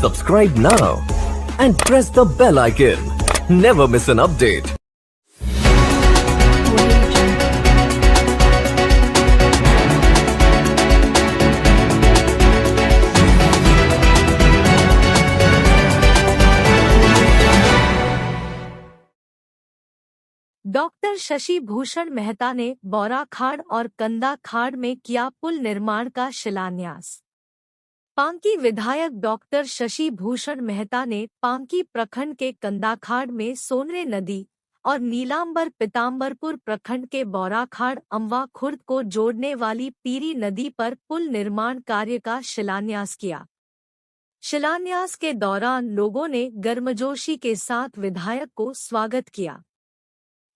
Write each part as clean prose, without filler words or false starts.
Subscribe now and press the bell icon. Never miss an update. Doctor Shashi Bhushan Mehta ने बौरा खाड़ और कंदा खाड़ में किया पुल निर्माण का शिलान्यास। पांकी विधायक डॉक्टर शशि भूषण मेहता ने पांकी प्रखंड के कंदा खाड़ में सोनरे नदी और नीलांबर पीताम्बरपुर प्रखंड के बौरा खाड़ अमवा खुर्द को जोड़ने वाली पीरी नदी पर पुल निर्माण कार्य का शिलान्यास किया। शिलान्यास के दौरान लोगों ने गर्मजोशी के साथ विधायक को स्वागत किया।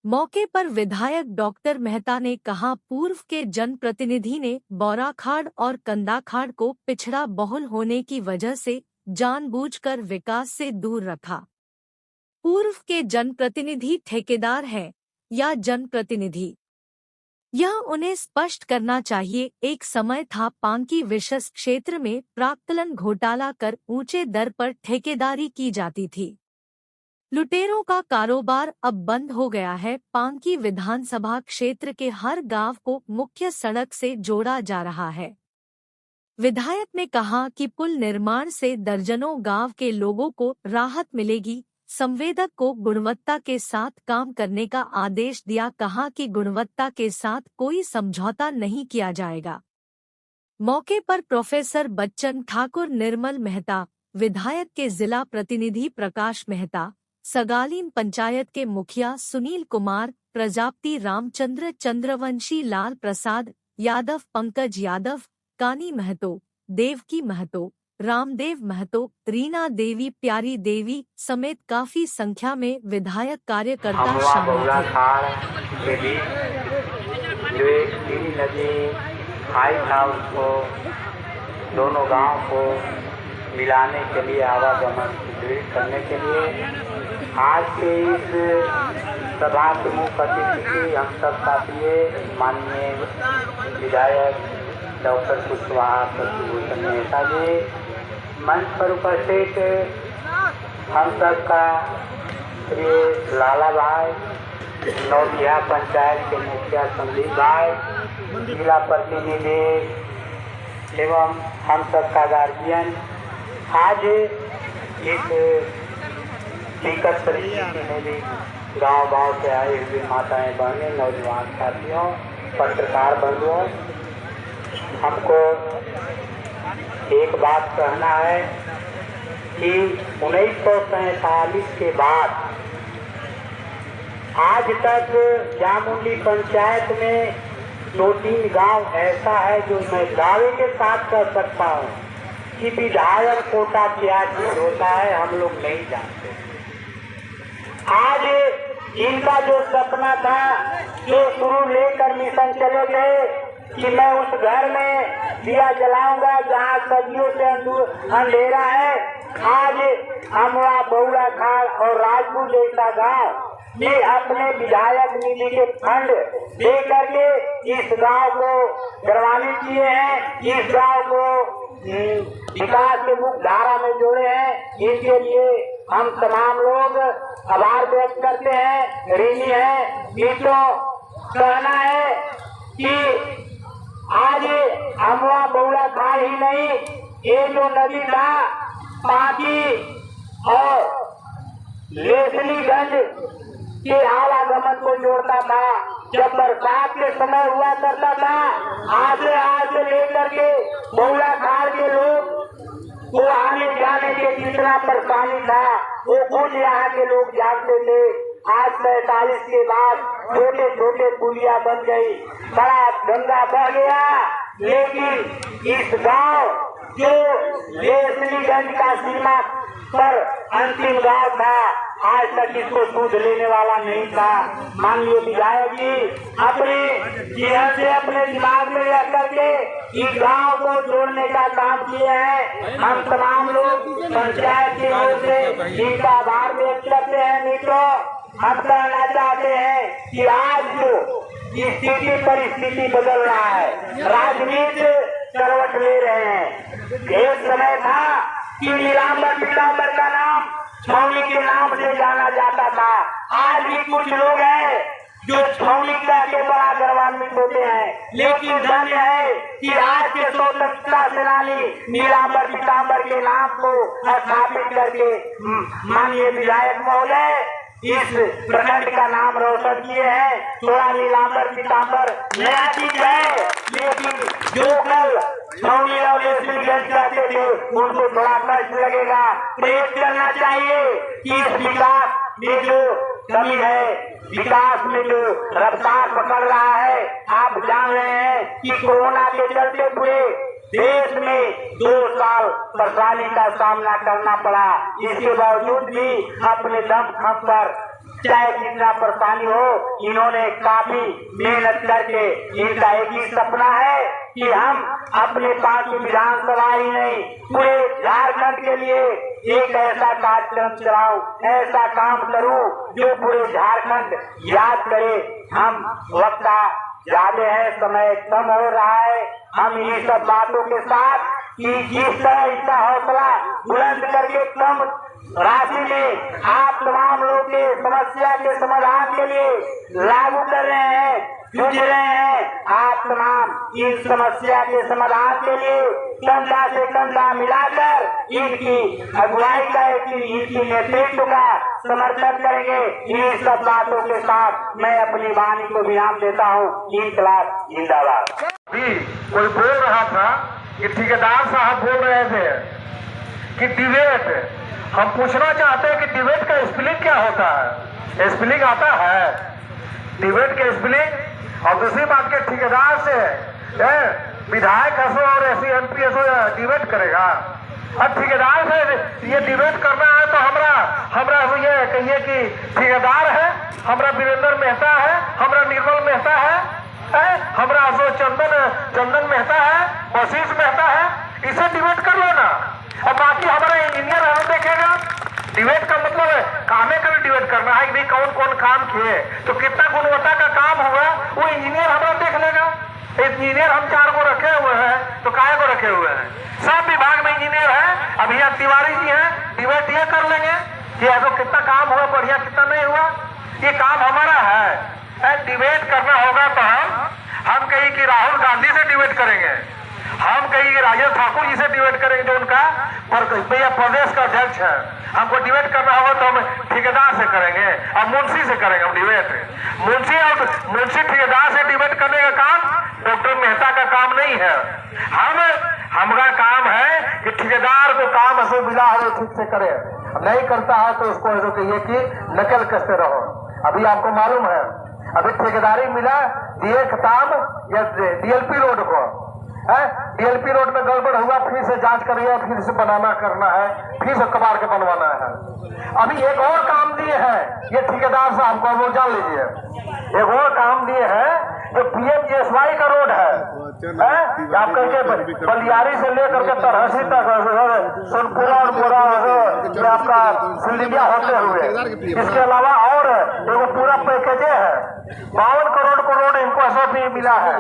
मौके पर विधायक डॉक्टर मेहता ने कहा, पूर्व के जनप्रतिनिधि ने बौरा खाड़ और कंदा खाड़ को पिछड़ा बहुल होने की वजह से जानबूझकर विकास से दूर रखा। पूर्व के जनप्रतिनिधि ठेकेदार हैं या जनप्रतिनिधि, यह उन्हें स्पष्ट करना चाहिए। एक समय था पांकी विशेष क्षेत्र में प्राक्कलन घोटाला कर ऊंचे दर पर ठेकेदारी की जाती थी। लुटेरों का कारोबार अब बंद हो गया है। पांकी विधानसभा क्षेत्र के हर गांव को मुख्य सड़क से जोड़ा जा रहा है। विधायक ने कहा कि पुल निर्माण से दर्जनों गांव के लोगों को राहत मिलेगी। संवेदक को गुणवत्ता के साथ काम करने का आदेश दिया। कहा कि गुणवत्ता के साथ कोई समझौता नहीं किया जाएगा। मौके पर प्रोफेसर बच्चन ठाकुर, निर्मल मेहता, विधायक के जिला प्रतिनिधि प्रकाश मेहता, सगालीन पंचायत के मुखिया सुनील कुमार प्रजापति, रामचंद्र चंद्रवंशी, लाल प्रसाद यादव, पंकज यादव, कानी महतो, देवकी महतो, रामदेव महतो, रीना देवी, प्यारी देवी समेत काफी संख्या में विधायक कार्यकर्ता शामिल थे। जो एक पीरी नदी आई था, उसको दोनों गांव को मिलाने के लिए, आवागमन सुदृढ़ करने के लिए आज के इस सभा के मुख्य अतिथि हम सब साथियों माननीय विधायक डॉक्टर शशि भूषण मेहता जी, मंच पर उपस्थित हम सब का श्री लाला भाई, नौबिया पंचायत के मुखिया संदीप भाई, जिला प्रतिनिधि एवं हम सब का गार्जियन, आज इस दिक्कत परिस्थिति में भी गांव-गांव से आए हुए माताएं बहनें, नौजवान साथियों, पत्रकार बंधुओं, हमको एक बात कहना है कि 1947 के बाद आज तक जामुंडी पंचायत में 2-3 गांव ऐसा है जो मैं दावे के साथ कह सकता हूं कि विधायक कोटा क्या चीज होता है हम लोग नहीं जानते। आज इनका जो सपना था, जो शुरू लेकर मिशन चले गए कि मैं उस घर में दिया जलाऊंगा जहां सदियों से अंधेरा है, आज अमवा, बौरा खाड़ और राजपुर जैसा गांव ये अपने विधायक निधि के फंड दे करके इस गांव को गर्वान्वित किए हैं, इस गांव को विकास के मुख्य धारा में जोड़े हैं। इसके लिए हम तमाम लोग आभार व्यक्त करते हैं, ऋणी हैं। ये तो कहना है कि आज अमवा, बौरा खाड़ ही नहीं, ये जो नदी था पांकी और लेसलीगंज के आवागमन को जोड़ता था। जब बरसात के समय हुआ करता था, आज से लेकर के बौरा खाड़ के लोग को आने जाने के कितना परेशानी था वो खुद यहाँ के लोग जानते थे। आज 47 के बाद छोटे छोटे पुलिया बन गई, बड़ा गंगा बह गया, लेकिन इस गांव जो लेसलीगंज का सीमा पर अंतिम गांव था, आज तक इसको सूद लेने वाला नहीं था। माननीय विधायक जी अपने जीवन से, अपने दिमाग में रख करके इस गांव को जोड़ने का काम किए हैं। हम तमाम लोग पंचायत की ओर से इनका आभार व्यक्त करते हैं। मित्रों, हम कहना चाहते हैं कि आज जो स्थिति परिस्थिति बदल रहा है, राजनीति करवट ले रहे हैं। एक समय था कि नीलांबर पीतांबर का नाम छौनी के नाम से जाना जाता था। आज भी कुछ लोग हैं जो छौनी के बड़ा गौरवान्वित होते हैं, लेकिन धन्य है कि आज के स्वतंत्रता सेनानी नीलांबर पीतांबर के नाम को स्थापित करके माननीय विधायक महोदय इस प्रखंड का नाम रोशन किए हैं। थोड़ा नीलांबर पीतांबर नया चीज है, लेकिन जो कल छौनी और कहते थे उनको थोड़ा कष्ट लगेगा। प्रयास करना चाहिए कि इस विकास में जो कमी है, विकास में जो रफ्तार पकड़ रहा है, आप जान रहे हैं कि कोरोना के चलते पूरे देश में 2 साल परेशानी का सामना करना पड़ा। इसके बावजूद भी अपने दम खम पर चाहे कितना परेशानी हो, इन्होंने काफी मेहनत करके इनका एक ही सपना है कि हम अपने पार्टी विधानसभा ही नहीं पूरे झारखंड के लिए एक ऐसा कार्यक्रम चलाऊं, ऐसा काम करूं जो पूरे झारखंड याद करे। हम वक्त ज्यादा है, समय कम हो रहा है। हम इन्हीं सब बातों के साथ कि जिस तरह इसका हौसला बुलंद करके कम राशि में आप तमाम लोग के समस्या के समाधान के लिए लागू कर रहे हैं, जूझ रहे हैं। आप तमाम इस समस्या के समाधान के लिए कंधा से कंधा मिलाकर इनकी अगुवाई का, इनकी नेतृत्व का समर्थन करेंगे। इन सब बातों के साथ मैं अपनी वाणी को विराम देता हूँ। इंकलाब जिंदाबाद। कोई बोल रहा था कि ठेकेदार साहब बोल रहे थे कि डिबेट, हम पूछना चाहते हैं कि डिबेट का स्पेलिंग क्या होता है? स्पेलिंग आता है डिबेट के स्पेलिंग? और दूसरी बात के ठेकेदार से विधायक एसओ और एससी एमपी एसओ डिबेट करेगा? अब ठेकेदार से ये डिबेट करना है तो हमरा ये कहिए कि ठेकेदार है, हमरा वीरेंद्र मेहता है, हमरा निर्मल मेहता है, हमरा जो चंदन मेहता है, वशीष मेहता है, इसे डिबेट कर लो ना। और बाकी हमारा इंजीनियर हमें देखेगा। डिबेट का मतलब है कामे का डिबेट करना है कि भाई कौन कौन काम किए, तो कितना गुणवत्ता का काम हुआ वो इंजीनियर हमारा देख लेगा। इंजीनियर हम 4 को रखे हुए हैं, तो काहे को रखे हुए हैं? सब विभाग में इंजीनियर है। अभी यहाँ तिवारी जी हैं, डिबेट ये कर लेंगे कि ऐसा कितना काम हुआ बढ़िया, कितना नहीं हुआ। ये काम हमारा है। डिबेट करना होगा तो हम कहीं कि राहुल गांधी से डिबेट करेंगे, हम कहीं कि राजेश ठाकुर जी से डिबेट करेंगे जो उनका प्रदेश का अध्यक्ष है। हमको डिबेट करना होगा तो हम ठेकेदार से करेंगे और मुंशी से करेंगे हम डिबेट। मुंशी ठेकेदार से डिबेट करने का काम डॉक्टर मेहता का काम नहीं है। हमारा काम है कि ठेकेदार को काम ऐसे मिला है ठीक से करे, नहीं करता है तो उसको ऐसे कहिए कि नकल करते रहो। अभी आपको मालूम है अभी ठेकेदारी मिला दिए खताब या डीएलपी रोड को, डीएलपी रोड में गड़बड़ हुआ, फिर से जांच करिए, फिर से बनाना करना है, फिर से कबाड़ के बनवाना है। अभी एक और काम दिए हैं ये ठेकेदार साहब को, वो जान लीजिए, एक और काम दिए हैं जो पीएमजीएसवाई का रोड है, आप करके बलियारी से लेकर के तरहसी तक सोनपुरा और पूरा आपका सिंधिया होते हुए, इसके अलावा और एगो पूरा पैकेजे है 52 करोड़ को रोड इनको ऐसा भी मिला है।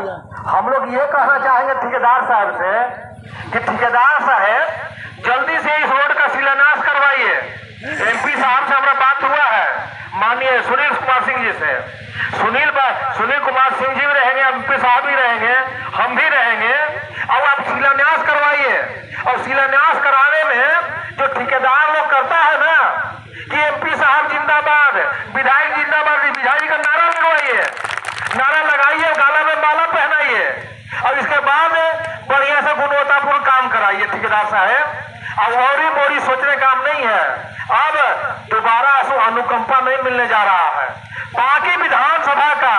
हम लोग ये कहना चाहेंगे ठेकेदार साहब से कि ठेकेदार साहब जल्दी से इस रोड का शिलान्यास करवाइए। एमपी साहब से हमारा बात हुआ है माननीय सुनील कुमार सिंह जी से, सुनील कुमार सिंह जी भी रहेंगे, एमपी साहब भी रहेंगे, हम भी रहेंगे, और आप शिलान्यास करवाइए। और शिलान्यास कराने में जो ठेकेदार लोग करता है ना कि एमपी साहब जिंदाबाद, विधायक जिंदाबाद, विधायक का नारा लगवाइए, नारा लगाइए, गाला में माला पहनाइए और इसके बाद बढ़िया से गुणवत्तापूर्ण काम कराइए ठेकेदार साहब। और ही मोरी सोचने काम नहीं है, अब दोबारा अनुकंपा नहीं मिलने जा रहा है। बाकी विधानसभा का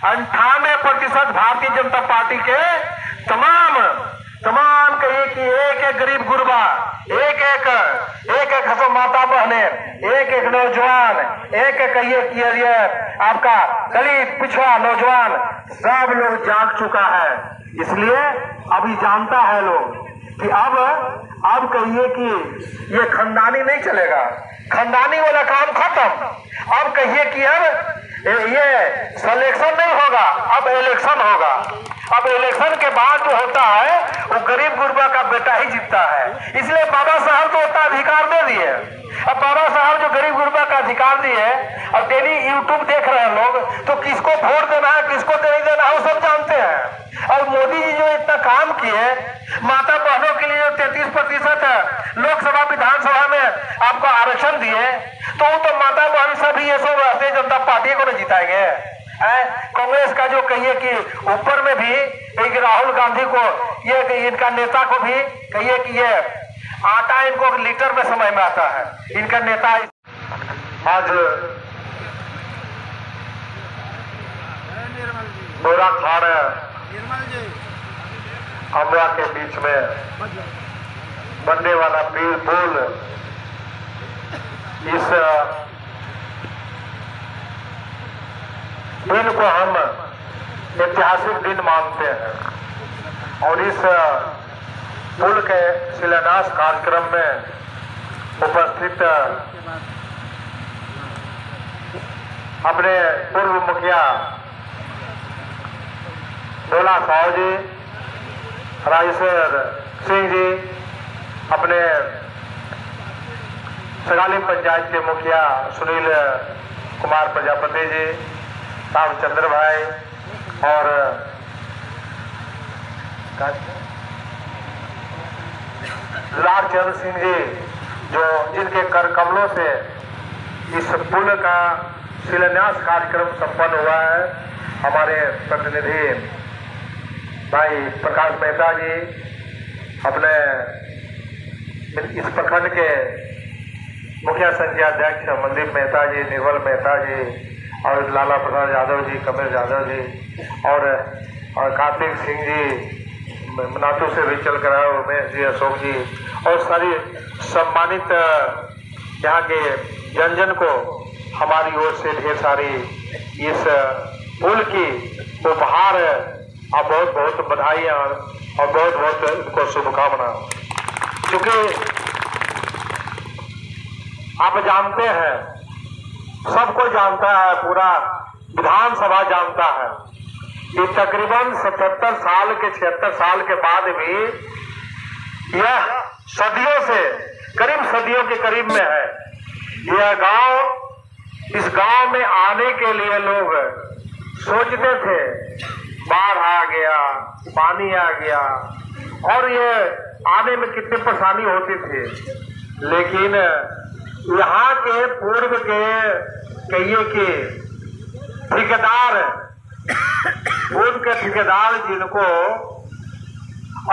98% भारतीय जनता पार्टी के तमाम कहिए कि एक गरीब गुरबा, एक माता बहने, एक नौजवान, एक कहिए कि आपका दलित पिछड़ा नौजवान, सब लोग जाग चुका है। इसलिए अभी जानता है लोग कि अब कहिए कि ये खानदानी नहीं चलेगा, खानदानी वाला काम खत्म। अब कहिए कि अब ये सिलेक्शन नहीं होगा, अब इलेक्शन होगा। अब इलेक्शन के बाद जो होता है वो गरीब गुरबा का बेटा ही जीतता है। इसलिए बाबा साहब तो उतना अधिकार दे दिए। अब बाबा साहब जो गरीब गुरबा का अधिकार दिए, अब डेली यूट्यूब देख रहे हैं लोग, तो किसको वोट देना है किसको नहीं देना है वो सब जानते हैं। और मोदी जी जो इतना काम किए, माता बहनों के लिए जो 33% लोकसभा विधानसभा में आपको आरक्षण दिए, तो वो तो माता बहन सभी ये सब भारतीय जनता पार्टी को नहीं जिताएंगे। कांग्रेस का जो कहिए कि ऊपर में भी एक राहुल गांधी को, ये इनका नेता को भी कहिए कि ये आटा इनको लीटर में समय में आता है, इनका नेता। आज बोरा खाड़ अमरा के बीच में बनने वाला पुल, इस दिन को हम ऐतिहासिक दिन मानते हैं। और इस पुल के शिलान्यास कार्यक्रम में उपस्थित अपने पूर्व मुखिया भोला साहू जी, राजेश्वर सिंह जी, अपने सगाली पंचायत के मुखिया सुनील कुमार प्रजापति जी, रामचंद्र भाई और लालचंद्र सिंह जी, जो जिनके कर कमलों से इस पुल का शिलान्यास कार्यक्रम संपन्न हुआ है। हमारे प्रतिनिधि भाई प्रकाश मेहता जी, अपने इस प्रखंड के मुखिया संख्याध्यक्ष मनदीप मेहता जी, निर्मल मेहता जी, और लाला प्रसाद यादव जी, कमल यादव जी, और कार्तिक सिंह जी, नाटू से भी चल कर आए उमेश जी, अशोक जी, और सारी सम्मानित यहाँ के जन को हमारी ओर से ढेर सारी इस पुल की उपहार और बहुत बहुत बधाइयाँ और बहुत बहुत इनको शुभकामना। क्योंकि आप जानते हैं, सबको जानता है, पूरा विधानसभा जानता है कि तकरीबन 77 साल के 76 साल के बाद भी यह सदियों से करीब सदियों के करीब में है। यह गांव, इस गांव में आने के लिए लोग सोचते थे बाढ़ आ गया, पानी आ गया, और ये आने में कितनी परेशानी होती थी। लेकिन यहाँ के पूर्व के कहिए कि ठेकेदार, पूर्व के ठेकेदार जिनको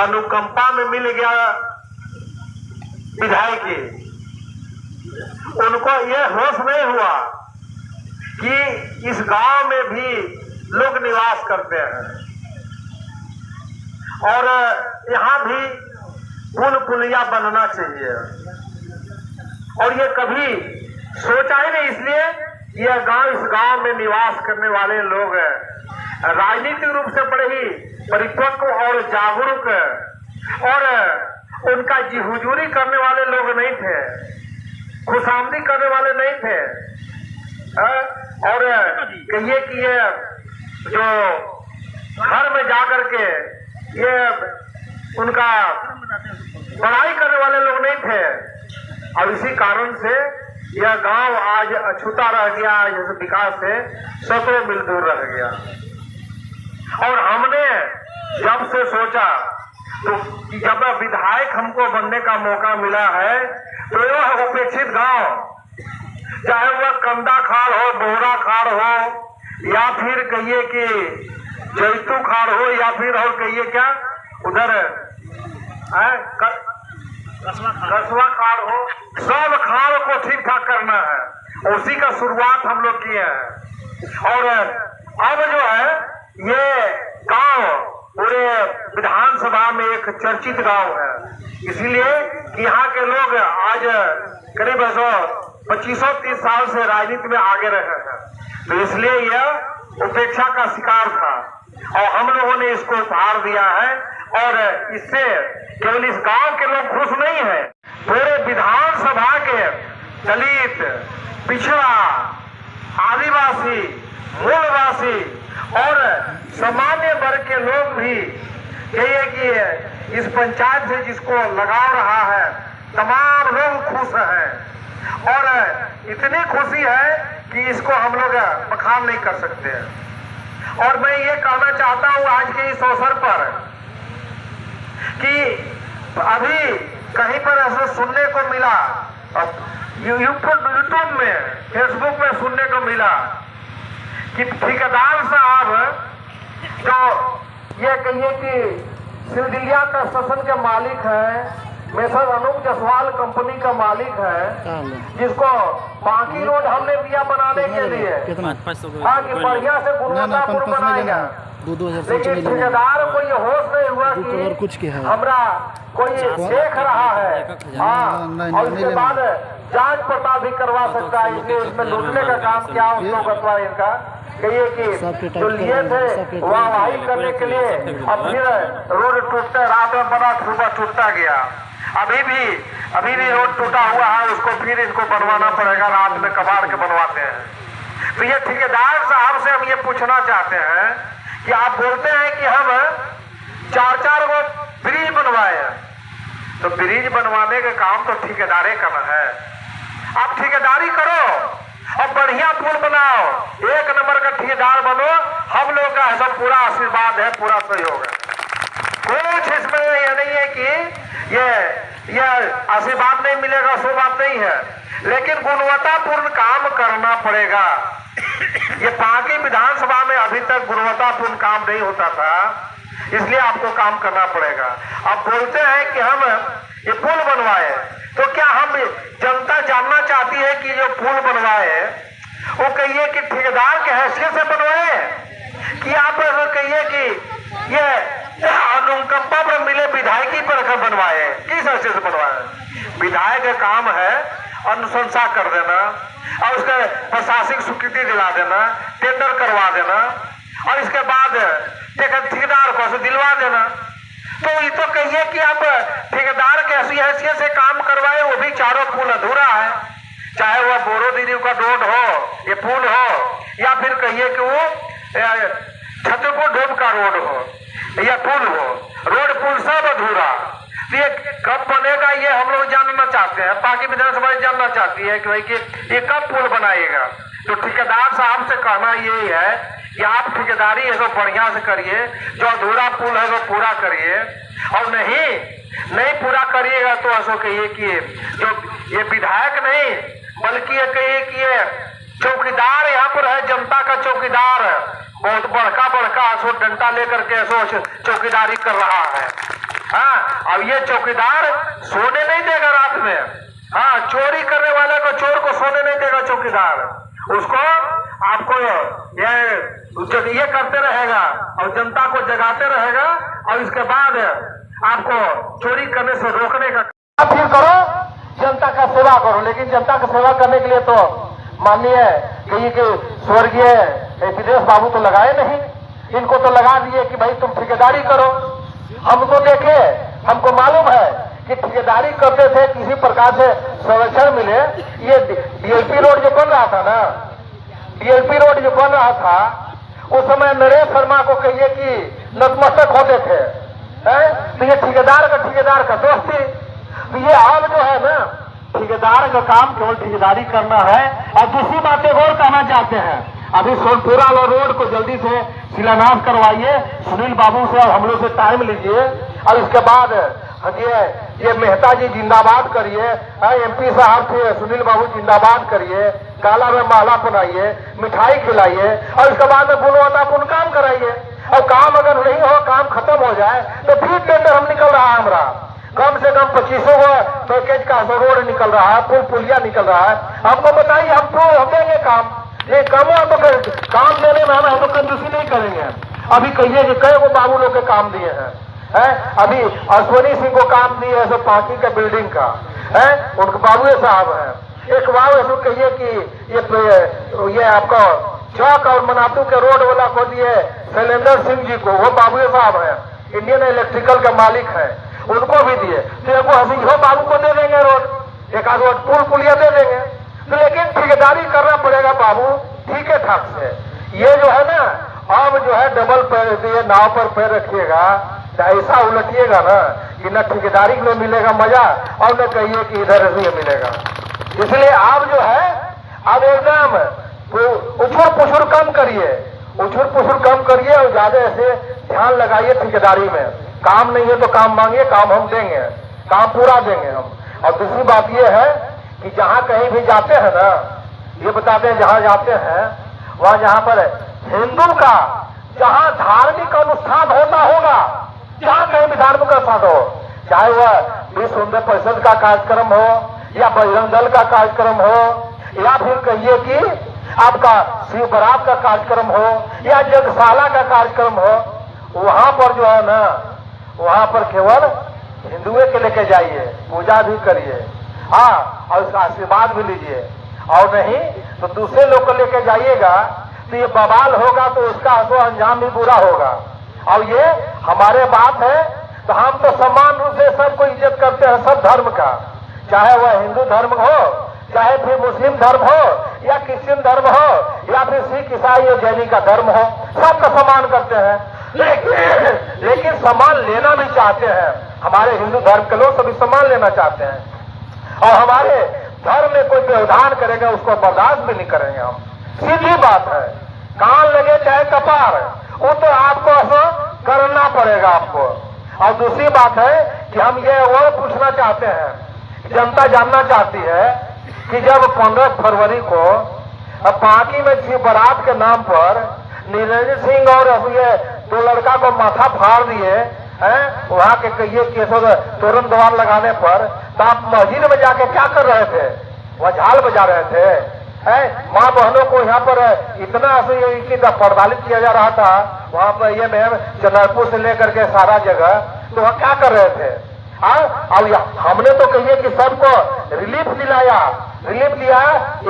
अनुकंपा में मिल गया विधायकी, उनको ये होश नहीं हुआ कि इस गांव में भी लोग निवास करते हैं और यहाँ भी पुल पुलिया बनना चाहिए। और ये कभी सोचा ही नहीं, इसलिए यह गांव, इस गांव में निवास करने वाले लोग राजनीतिक रूप से बड़े ही परिपक्व और जागरूक और उनका जी हुजूरी करने वाले लोग नहीं थे, खुशामदी करने वाले नहीं थे। और कहिए कि ये जो घर में जाकर के ये उनका पढ़ाई करने वाले लोग नहीं थे। और इसी कारण से यह गांव आज अछूता रह गया, जैसे विकास से सैकड़ों मील दूर रह गया। और हमने जब से सोचा तो जब विधायक हमको बनने का मौका मिला है, तो यह उपेक्षित गांव, चाहे वह कंदा खाड़ हो, बोहरा खाड़ हो, या फिर कहिए कि जैतू खाड़ हो, या फिर और कहिए क्या उधर कसवा खाड़ हो, सब खाड़ को ठीक ठाक करना है। उसी का शुरुआत हम लोग किए हैं। और अब जो है ये गांव पूरे विधानसभा में एक चर्चित गांव है, इसीलिए कि यहाँ के लोग आज करीब 25-30 साल से राजनीति में आगे रहे हैं, तो इसलिए यह उपेक्षा का शिकार था और हम लोगों ने इसको उपहार दिया है। और इससे केवल इस गांव के लोग खुश नहीं है, पूरे विधानसभा के दलित, पिछड़ा, आदिवासी, मूलवासी और सामान्य वर्ग के लोग भी कहिए कि इस पंचायत से जिसको लगाव रहा है, तमाम लोग खुश हैं और इतनी खुशी है कि इसको हम लोग बखान नहीं कर सकते हैं। और मैं ये कहना चाहता हूं आज के इस अवसर पर कि अभी कहीं पर ऐसा सुनने को मिला, यूट्यूब में, फेसबुक में सुनने को मिला कि ठेकेदार साहब जो ये कहिए कि सिलदिलिया का स्टेशन के मालिक है, मेसर अनूप जायसवाल कंपनी का मालिक है, जिसको बाकी रोड हमने दिया बनाने के लिए हाँ कि बढ़िया से गुणवत्तापूर्ण बनाएगा, लेकिन ठेकेदार को ये होश नहीं हुआ कि हमरा कोई देख रहा है हाँ, और उसके बाद जांच पड़ताल भी करवा सकता है, इसलिए इसमें लूटने का काम क्या उसको बतवा इनका कहिए कि जो लिए थे वाहवाही करने के लिए अब फिर रोड टूटता, रात में बना सुबह टूटता गया, अभी भी रोड टूटा हुआ है, उसको फिर इनको बनवाना पड़ेगा, रात में कबाड़ के बनवाते हैं। तो ये ठेकेदार साहब से हम ये पूछना चाहते हैं कि आप बोलते हैं कि हम 4-4 गो ब्रिज बनवाए हैं, तो ब्रिज बनवाने का काम तो ठेकेदारे करना है, आप ठेकेदारी करो और बढ़िया पुल बनाओ, 1 नंबर का ठेकेदार बनो, हम लोग का सब पूरा आशीर्वाद है, पूरा सहयोग है, कुछ इसमें ये नहीं है कि ये आशीर्वाद नहीं मिलेगा, सो बात नहीं है, लेकिन गुणवत्तापूर्ण काम करना पड़ेगा। ये पांकी विधानसभा में अभी तक गुणवत्तापूर्ण काम नहीं होता था, इसलिए आपको काम करना पड़ेगा। आप बोलते हैं कि हम ये पुल बनवाए, तो क्या हम जनता जानना चाहती है कि जो पुल बनवाए वो कहिए कि ठेकेदार के हैसियत से बनवाए कि आप ऐसा कहिए कि ये अनुकंपा पर मिले विधायकी पर बनवाए, किस हैसियत से बनवाए? विधायक का काम है अनुशंसा कर देना और उसका प्रशासनिक स्वीकृति दिला देना, टेंडर करवा देना और इसके बाद ठेकेदार को से दिलवा देना। तो ये तो कहिए कि आप ठेकेदार के ऐसी हैसियत से काम करवाए, वो भी चारों पुल अधूरा है, चाहे वह बोरो दीदी का रोड हो, ये पुल हो, या फिर कहिए कि वो छतरपुर ढोब का रोड हो या पुल हो, रोड पुल सब अधूरा। तो ये कब बनेगा ये हम लोग जानना चाहते हैं, पार्टी विधानसभा जानना चाहती है कि भाई कि ये कब पुल बनाएगा। तो ठेकेदार साहब से कहना यही है कि आप ठेकेदारी ऐसा बढ़िया से करिए, जो अधूरा पुल है वो पूरा करिए, और नहीं पूरा करिएगा तो ऐसा कहिए कि जो ये विधायक नहीं बल्कि ये कहिए कि ये चौकीदार यहाँ पर है, जनता का चौकीदार है, बहुत बड़का ऐसो डंडा लेकर के ऐसो चौकीदारी कर रहा है। हाँ, अब ये चौकीदार सोने नहीं देगा रात में, हाँ, चोरी करने वाले को, चोर को सोने नहीं देगा चौकीदार, उसको आपको ये करते रहेगा और जनता को जगाते रहेगा, और इसके बाद आपको चोरी करने से रोकने का फिर करो, जनता का सेवा करो। लेकिन जनता का सेवा करने के लिए तो माननीय कहिए कि स्वर्गीय विदेश बाबू तो लगाए नहीं, इनको तो लगा दिए कि भाई तुम ठेकेदारी करो। हम तो देखे, हमको मालूम है कि ठेकेदारी करते थे, किसी प्रकार से संरक्षण मिले। ये डीएलपी रोड जो बन रहा था ना, डीएलपी रोड जो बन रहा था उस समय नरेश शर्मा को कहिए कि नतमस्तक होते थे, तो ये ठेकेदार का दोस्ती। तो ये अब जो है ना, ठेकेदार का काम केवल ठेकेदारी करना है। और दूसरी बातें और कहना चाहते हैं, अभी सोनपुरा रोड को जल्दी से शिलान्यास करवाइए, सुनील बाबू से और हम लोग से टाइम लीजिए, और इसके बाद ये मेहता जी जिंदाबाद करिए, एमपी साहब थे सुनील बाबू जिंदाबाद करिए, काला में माला बनाइए, मिठाई खिलाइए, और इसके बाद में गुणवत्तापूर्ण काम कराइए। और काम अगर नहीं हो, काम खत्म हो जाए, तो फिर टेंडर हम निकल रहा है, हमारा कम से कम 2500 पैकेज का रोड निकल रहा है, पुल पुलिया निकल रहा है। हमको बताइए, हम देंगे काम, ये कम हो तो काम देने में हम तो कंजूसी नहीं करेंगे। अभी कहिए कि कई वो बाबू लोग के काम दिए हैं, अभी अश्वनी सिंह को काम दिए है, सब पार्टी का बिल्डिंग का है, उनके बाबू साहब है। एक बाबू ऐसा कहिए कि ये आपका चौक और मनातू के रोड वाला को दिए शैलेंद्र सिंह जी को, वो बाबू साहब है, इंडियन इलेक्ट्रिकल के मालिक है, उनको भी दिए। तो वो बाबू को दे देंगे रोड, एक आध पुल पुलिया दे देंगे। तो लेकिन ठेकेदारी करना पड़ेगा बाबू ठीक है ठाक से। ये जो है ना अब जो है डबल पैर दिए नाव पर पैर रखिएगा तो ऐसा उलटिएगा ना कि न ठेकेदारी में मिलेगा मजा और न कहिए कि इधर से मिलेगा। इसलिए आप जो है अब एकदम उछुर पुछुर कम करिए, उछुर पुछुर कम करिए और ज्यादा ऐसे ध्यान लगाइए ठेकेदारी में। काम नहीं है तो काम मांगिए, काम हम देंगे, काम पूरा देंगे हम। और दूसरी बात ये है कि जहां कहीं भी जाते हैं ना, ये बताते हैं जहां जाते हैं वहां जहां पर हिंदू का जहां धार्मिक अनुष्ठान होता होगा, जहां कहीं भी धार्मिक अनुष्ठान हो, चाहे वह विश्व हिंदू परिषद का कार्यक्रम हो या बजरंग दल का कार्यक्रम हो या फिर कहिए कि आपका शिव बरात का कार्यक्रम हो या यज्ञशाला का कार्यक्रम हो, वहां पर जो है ना, वहां पर केवल हिंदुओं के लेके जाइए, पूजा भी करिए, हाँ, और उसका आशीर्वाद भी लीजिए। और नहीं तो दूसरे लोग को लेके जाइएगा तो ये बवाल होगा, तो उसका तो अंजाम भी बुरा होगा। और ये हमारे बात है तो हम तो समान रूप से सबको इज्जत करते हैं, सब धर्म का, चाहे वह हिंदू धर्म हो, चाहे फिर मुस्लिम धर्म हो या क्रिश्चियन धर्म हो या फिर सिख ईसाई और जैनी का धर्म हो, सबका सम्मान करते हैं। लेकिन सम्मान लेना भी चाहते हैं, हमारे हिंदू धर्म के लोग सभी सम्मान लेना चाहते हैं। और हमारे धर्म में कोई व्यवधान करेगा उसको बर्दाश्त भी नहीं करेंगे हम, सीधी बात है। कान लगे चाहे कपार, वो तो आपको ऐसा करना पड़ेगा आपको। और दूसरी बात है कि हम ये और पूछना चाहते हैं, जनता जानना चाहती है कि जब 15 फरवरी को पांकी में शिव बारात के नाम पर निरंजन सिंह और ये 2 लड़का को माथा फाड़ दिए हैं, वहां के कहिए केसों तोरण द्वार लगाने पर, तो आप मस्जिद में जाके क्या कर रहे थे? वह झाल बजा रहे थे। माँ बहनों को यहाँ पर इतना प्रताड़ित किया जा रहा था, वहाँ पर ये मैम चंद्रपुर से लेकर के सारा जगह, तो वह क्या कर रहे थे? अब हमने तो कहिए कि सबको रिलीफ दिलाया, रिलीफ दिया।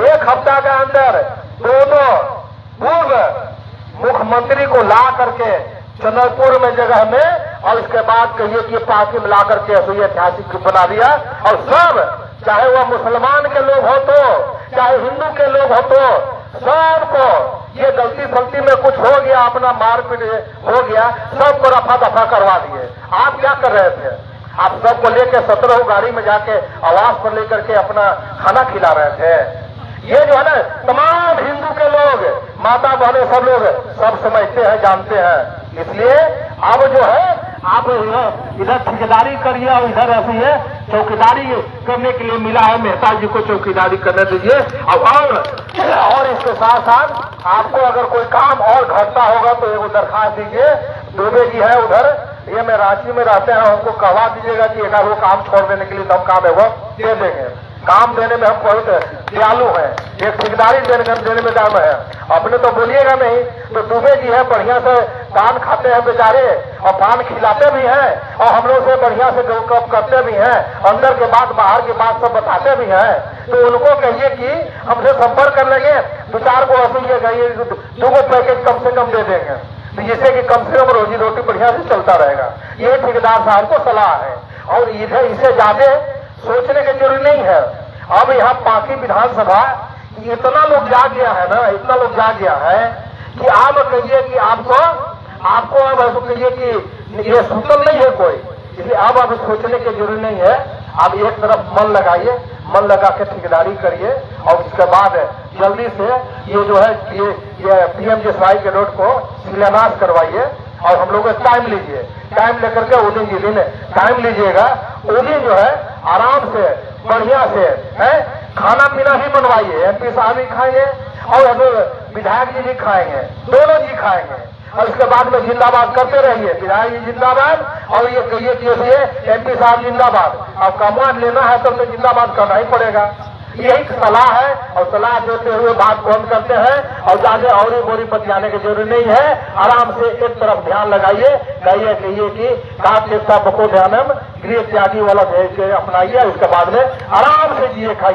1 हफ्ता के अंदर 2 पूर्व मुख्यमंत्री को ला करके चंद्रपुर में जगह में, और उसके बाद कहिए कि पार्टी में ला करके ऐतिहासिक बना दिया। और सब, चाहे वह मुसलमान के लोग हो तो चाहे हिंदू के लोग हो तो सबको ये गलती फलती में कुछ हो गया, अपना मारपीट हो गया, सबको रफा दफा करवा दिए। आप क्या कर रहे थे? आप सबको लेके 17 गाड़ी में जाके आवास पर लेकर के अपना खाना खिला रहे थे। ये जो है ना, तमाम हिंदू के लोग, माता बहने सब लोग सब समझते हैं, जानते हैं। इसलिए अब जो है आप इधर ठेकेदारी करिए और इधर ऐसे चौकीदारी करने के लिए मिला है, मेहता जी को चौकीदारी करने दीजिए। और इसके साथ साथ आपको अगर कोई काम और घटता होगा तो एगो दरखास्त दीजिए। दुबे जी है उधर, ये मैं रांची में रहते हैं, हमको कहवा दीजिएगा कि एक वो काम छोड़ देने के लिए, तब काम है वो दे देंगे। काम देने में हम बहुत दयालु हैं, एक ठेकेदारी देने में दम है। अपने तो बोलिएगा नहीं, तो दुबे जी है बढ़िया से पान खाते हैं बेचारे, और पान खिलाते भी हैं, और हम लोग से बढ़िया से गप करते भी हैं, अंदर के बात बाहर की बात सब बताते भी हैं। तो उनको कहिए कि हमसे संपर्क कर लेंगे, 2-4 को ऐसे 2 पैकेज कम से कम दे देंगे, जिससे कि कम से कम रोजी रोटी बढ़िया से चलता रहेगा। ये ठेकेदार साहब को सलाह है। और इधर इसे ज्यादा सोचने की जरूरत नहीं है। अब यहाँ पांकी विधानसभा इतना लोग जाग गया है ना, इतना लोग जाग गया है कि आप कहिए कि आपको अब ऐसा कहिए कि ये सुतल नहीं है कोई, इसलिए अब सोचने की जरूरत नहीं है। आप एक तरफ मन लगाइए, मन लगा के ठेकेदारी करिए, और उसके बाद जल्दी से ये जो है ये PMJSY के रोड को शिलान्यास करवाइए। और हम लोग टाइम लीजिए, टाइम लेकर के उन्हीं जिस दिन टाइम लीजिएगा, उन्हीं जो है आराम से बढ़िया से है खाना पीना भी बनवाइए। MP साहब भी खाएंगे और विधायक जी भी खाएंगे, दोनों जी खाएंगे। और उसके बाद में जिंदाबाद करते रहिए, विधायक जी जिंदाबाद, और ये कहिए कि MP साहब जिंदाबाद। अब कमान लेना है तो जिंदाबाद करना ही पड़ेगा। यही सलाह है, और सलाह देते हुए बात को हम करते हैं। और ज्यादा और बोरी बतियाने की जरूरत नहीं है, आराम से एक तरफ ध्यान लगाइए, कहिए कि काक को ध्यानम गृह त्यागी वाला अपनाइए। उसके बाद में आराम से जिए खाइए।